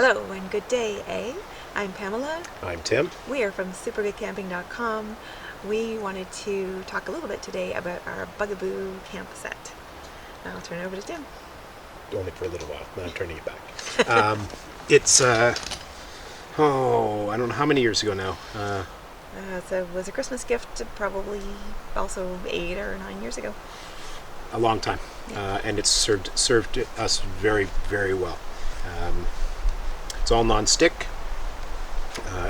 Hello and good day, eh? I'm Pamela. I'm Tim. We are from supergoodcamping.com. We wanted to talk a little bit today about our Bugaboo camp set. Now I'll turn it over to Tim. Only for a little while. Now I'm turning it back. It's, I don't know how many years ago now. So it was a Christmas gift probably also 8 or 9 years ago. A long time. And it's served us very, very well. It's all non-stick.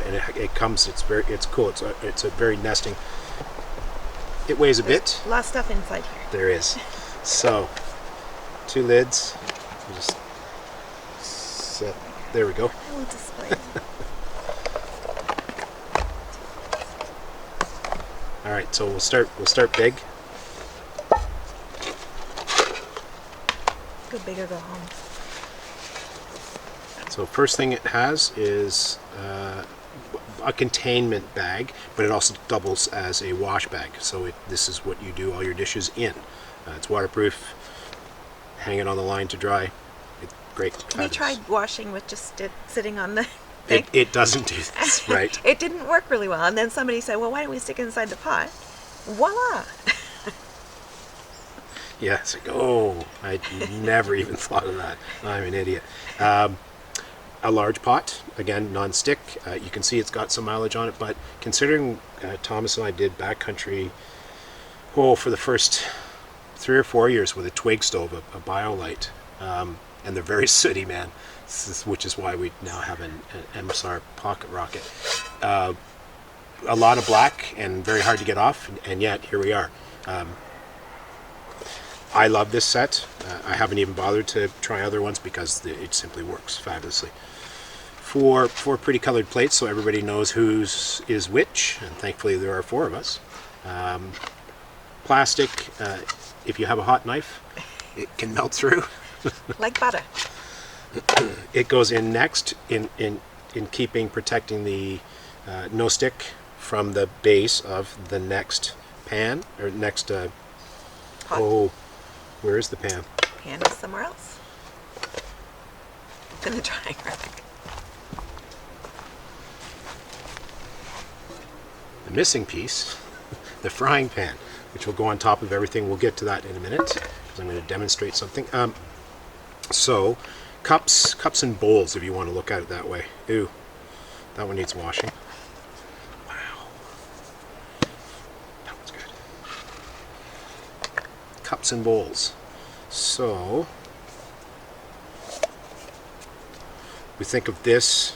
And it comes, it's cool. It's a very nesting. It weighs a bit. A lot of stuff inside here. There is. So, 2 lids. You just set, there we go. I will display. All right, so we'll start big. Go big or go home. So first thing it has is a containment bag, but it also doubles as a wash bag. So this is what you do all your dishes in. It's waterproof, hanging on the line to dry. It's great. We tried washing with just it sitting on the thing. It doesn't do this, right? It didn't work really well. And then somebody said, well, why don't we stick it inside the pot? Voila! Yeah, it's like, oh, I never even thought of that. I'm an idiot. A large pot, again, non-stick. You can see it's got some mileage on it, but considering Thomas and I did backcountry, for the first 3 or 4 years with a twig stove, a BioLite, and they're very sooty, man, which is why we now have an MSR pocket rocket. A lot of black and very hard to get off, and yet here we are. I love this set. I haven't even bothered to try other ones because it simply works fabulously. Four pretty colored plates so everybody knows whose is which, and thankfully there are 4 of us. Plastic, if you have a hot knife, it can melt through. Like butter. It goes in next in protecting the no stick from the base of the next pan, or next, Pot. Where is the pan? Pan is somewhere else. In the drying rack. The missing piece, the frying pan, which will go on top of everything. We'll get to that in a minute because I'm going to demonstrate something. So, cups and bowls, if you want to look at it that way. Ooh, that one needs washing. Wow, that one's good. Cups and bowls. So, we think of this.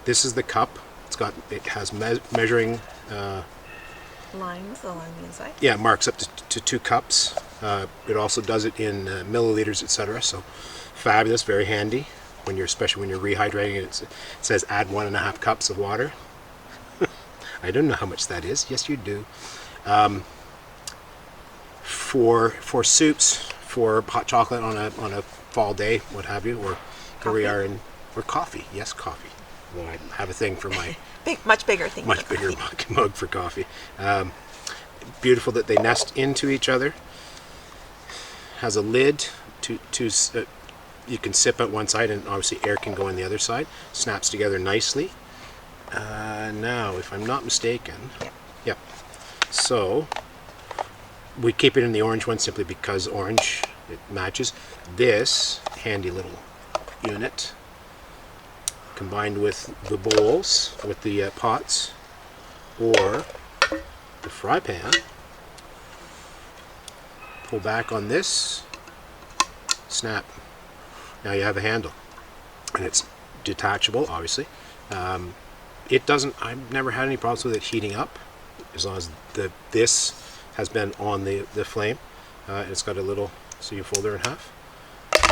This is the cup. It has measuring Lines along the inside. yeah, marks up to 2 cups. It also does it in milliliters, etc. So fabulous, very handy especially when you're rehydrating it. It says add 1.5 cups of water. I don't know how much that is. Yes, you do. For soups, for hot chocolate on a fall day, what have you, or here we are or coffee. Yes, coffee. Well, I have a thing for my Much bigger thing. much bigger mug for coffee. Beautiful that they nest into each other. Has a lid to you can sip at one side, and obviously air can go on the other side. Snaps together nicely. Now, if I'm not mistaken, yep. So we keep it in the orange one simply because orange, it matches. This handy little unit, combined with the bowls, with the pots, or the fry pan, pull back on this, snap. Now you have a handle, and it's detachable, obviously. I've never had any problems with it heating up, as long as this has been on the flame. It's got a little, so you fold it in half.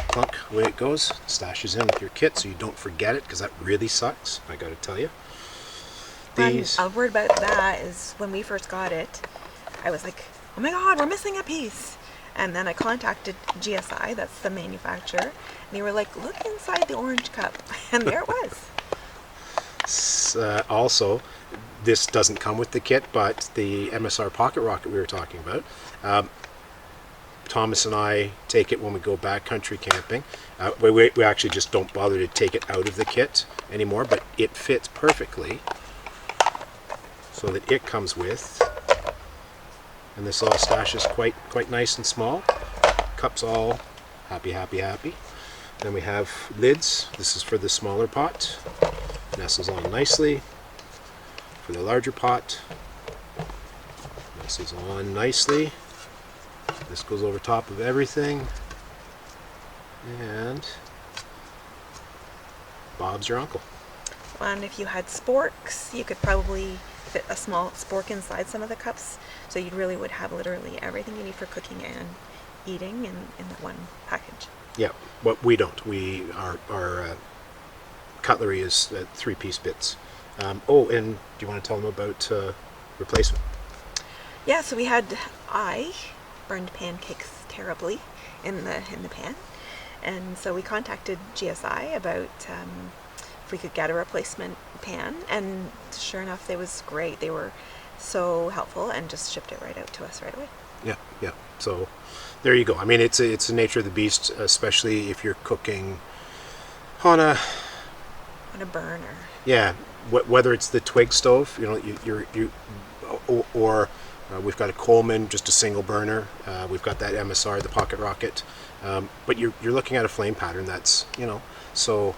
Plunk, away it goes. Stashes in with your kit so you don't forget it, because that really sucks, I gotta tell you. A word about that is when we first got it, I was like, oh my god, we're missing a piece. And then I contacted GSI, that's the manufacturer, and they were like, look inside the orange cup. And there it was. Also, this doesn't come with the kit, but the MSR Pocket Rocket we were talking about, Thomas and I take it when we go backcountry camping. We actually just don't bother to take it out of the kit anymore, but it fits perfectly so that it comes with. And this all stash is quite nice and small. Cups all happy. Then we have lids. This is for the smaller pot. Nestles on nicely. For the larger pot, nestles on nicely. This goes over top of everything. And Bob's your uncle. And if you had sporks, you could probably fit a small spork inside some of the cups. So you really would have literally everything you need for cooking and eating in that one package. Yeah, but we don't. Our cutlery is 3-piece bits. And do you want to tell them about replacement? Yeah, so I burned pancakes terribly in the pan, and so we contacted GSI about if we could get a replacement pan, and sure enough, it was great. They were so helpful and just shipped it right out to us right away. Yeah. So there you go. I mean, it's the nature of the beast, especially if you're cooking on a burner. Yeah, whether it's the twig stove, or we've got a Coleman, just a single burner. We've got that MSR, the Pocket Rocket, but you're looking at a flame pattern that's so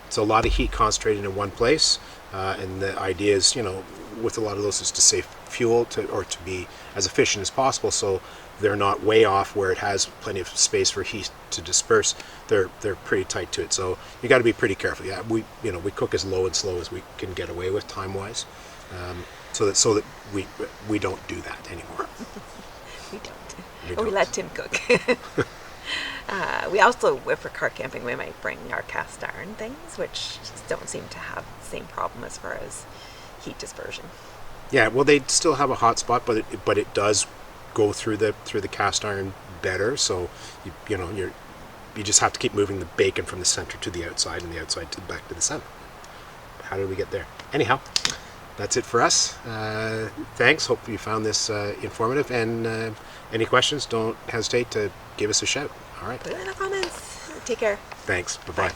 it's a lot of heat concentrated in one place, and the idea is with a lot of those is to save fuel or to be as efficient as possible, so they're not way off where it has plenty of space for heat to disperse. They're pretty tight to it, so you got to be pretty careful. Yeah, we cook as low and slow as we can get away with time wise, so that we don't do that anymore. We don't. We let Tim cook. We also, if we're car camping, we might bring our cast iron things, which just don't seem to have the same problem as far as heat dispersion. Yeah, well, they still have a hot spot, but it does go through the cast iron better. So you just have to keep moving the bacon from the center to the outside and the outside to back to the center. How did we get there? Anyhow, that's it for us. Thanks. Hope you found this informative. And any questions, don't hesitate to give us a shout. All right. Put it in the comments. Take care. Thanks. Bye-bye. Bye.